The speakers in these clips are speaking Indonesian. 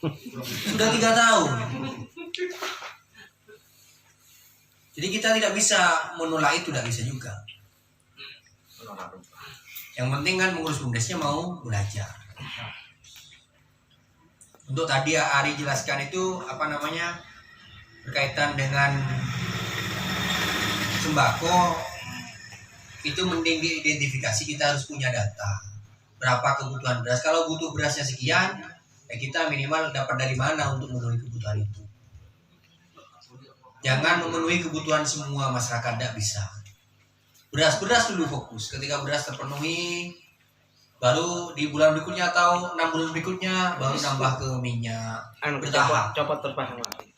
Sudah 3 tahun. Jadi kita tidak bisa menolak itu, tidak bisa juga. Yang penting kan pengurus BUMDesnya mau belajar. Untuk tadi Ari jelaskan itu berkaitan dengan sembako, itu mending diidentifikasi. Kita harus punya data berapa kebutuhan beras. Kalau butuh berasnya sekian, ya kita minimal dapat dari mana untuk memenuhi kebutuhan itu. Jangan memenuhi kebutuhan semua masyarakat, tidak bisa. Beras dulu fokus. Ketika beras terpenuhi, baru di bulan berikutnya atau 6 bulan berikutnya baru nambah ke minyak. Bertahap. Copot terpasang lagi.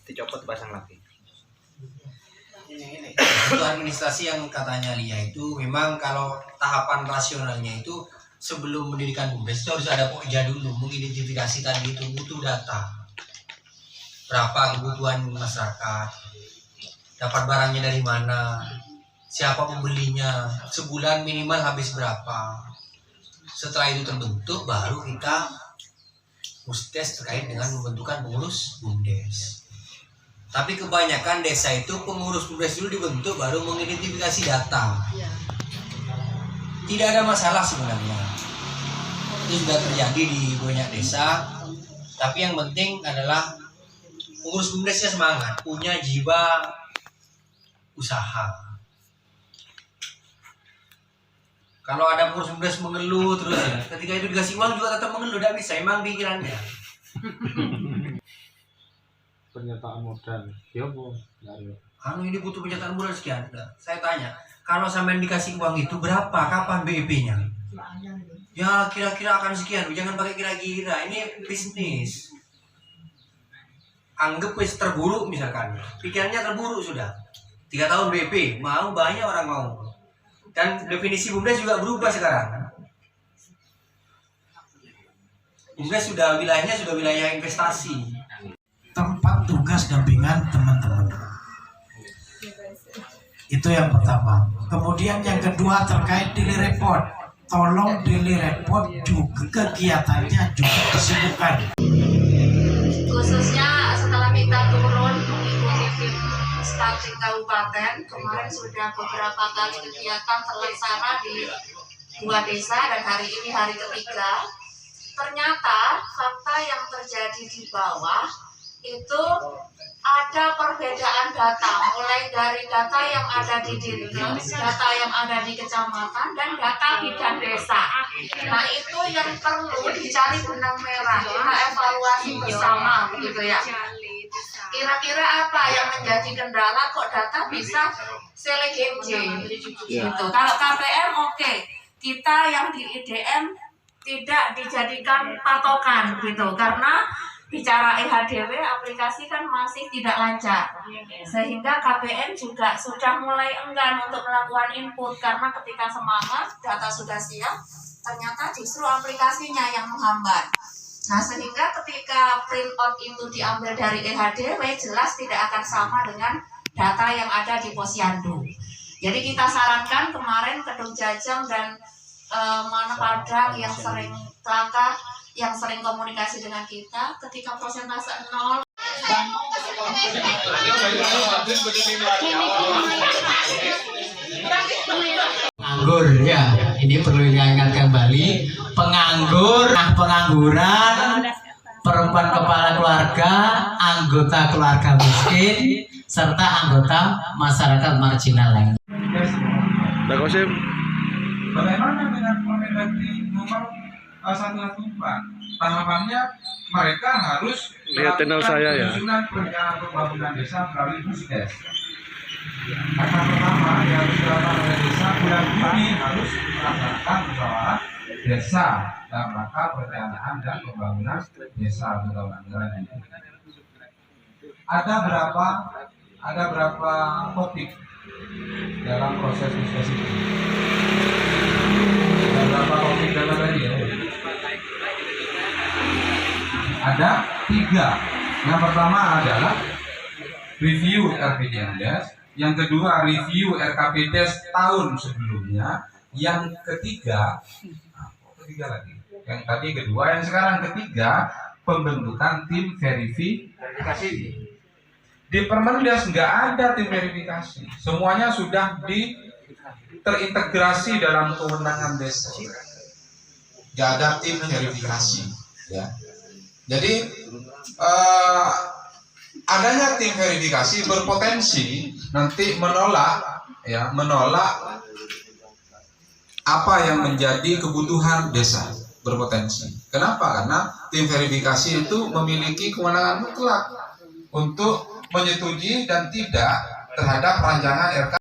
Dicopot pasang lagi. Itu administrasi yang katanya Lia itu memang kalau tahapan rasionalnya itu sebelum mendirikan BUMDes itu harus ada pokja dulu, mengidentifikasi tadi itu, butuh data. Berapa kebutuhan masyarakat, dapat barangnya dari mana, siapa pembelinya, sebulan minimal habis berapa. Setelah itu terbentuk, baru kita mustes terkait dengan membentukan pengurus BUMDes. Tapi kebanyakan desa itu pengurus BUMDes dulu dibentuk, baru mengidentifikasi data. Tidak ada masalah sebenarnya. Itu sudah terjadi di banyak desa. Tapi yang penting adalah pengurus BUMDesnya semangat, punya jiwa usaha. Kalau ada pengurus BUMDes mengeluh terus ya, ketika itu dikasih uang juga tetap mengeluh, tidak bisa, emang pikirannya. Pernyataan modal, ya bu, Ini butuh pernyataan modal sekian. Saya tanya, kalau sampean dikasih uang itu berapa, kapan BEP-nya? Ya kira-kira akan sekian, jangan pakai kira-kira, ini bisnis. Anggap wis terburuk misalkan, pikirannya terburuk sudah. 3 tahun BEP, mau banyak orang mau. Dan definisi BUMDes juga berubah sekarang. BUMDes wilayahnya sudah wilayah investasi. Tempat tugas dampingan teman-teman. Itu yang pertama. Kemudian yang kedua terkait daily report. Tolong daily report juga kegiatannya juga disibukkan. Khususnya setelah kita turun mengikuti tim stunting kabupaten, kemarin sudah beberapa kali kegiatan terlaksana di 2 desa dan hari ini hari ketiga. Ternyata fakta yang terjadi di bawah itu ada perbedaan data, mulai dari data yang ada di Dinkes, data yang ada di kecamatan, dan data bidan desa. Nah itu yang perlu dicari benang merah, kita evaluasi bersama begitu ya. Kira-kira apa yang menjadi kendala kok data bisa selegenje gitu. Kalau KPM oke, kita yang di IDM tidak dijadikan patokan gitu, karena bicara EHDW aplikasi kan masih tidak lancar, sehingga KPM juga sudah mulai enggan untuk melakukan input, karena ketika semangat data sudah siap ternyata justru aplikasinya yang menghambat. Nah sehingga ketika print out itu diambil dari EHDW jelas tidak akan sama dengan data yang ada di Posyandu. Jadi kita sarankan kemarin Kedung Jajang dan Mana Padang yang sering langkah, yang sering komunikasi dengan kita, ketika persentase 0 Penganggur ya, ini perlu diingat kembali. Pengangguran, perempuan kepala keluarga, anggota keluarga miskin, serta anggota masyarakat marginal lain. Bagaimana dengan Permendagri nomor 114? Tahapannya mereka harus lihat channel saya ya. Penyusunan perencanaan pembangunan desa melalui BUMDes. Kata pertama yang harus dilakukan oleh desa bulan Juni harus melaksanakan musyawarah desa dalam rangka perencanaan dan pembangunan desa untuk tahun anggaran ini. Ada berapa topik dalam proses diskusi ini? Ada berapa topik dalam tadi ya? Ada 3. Yang pertama adalah review RPJMdes, yang kedua review RKPdes tahun sebelumnya, yang ketiga lagi. Yang tadi kedua, yang sekarang ketiga, pembentukan tim Verifikasi. Di Permendes nggak ada tim verifikasi, semuanya sudah terintegrasi dalam kewenangan desa. Nggak ada tim verifikasi, ya. Jadi adanya tim verifikasi berpotensi nanti menolak apa yang menjadi kebutuhan desa, berpotensi. Kenapa? Karena tim verifikasi itu memiliki kewenangan mutlak untuk menyetujui dan tidak terhadap rancangan RK